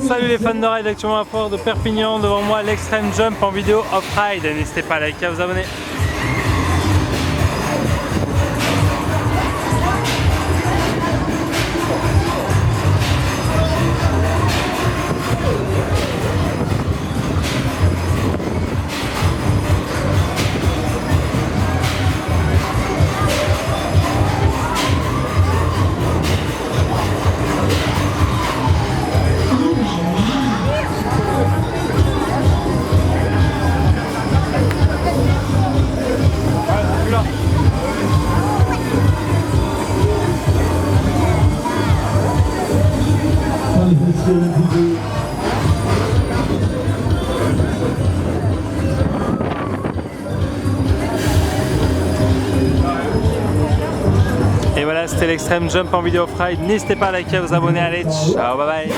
Salut les fans de ride, actuellement à Foire de Perpignan, devant moi l'Extreme Jump en vidéo off-ride. N'hésitez pas à liker et à vous abonner. Et voilà, c'était l'Extreme Jump en vidéo off-ride. N'hésitez pas à liker, à vous abonner. Allez, ciao, bye bye.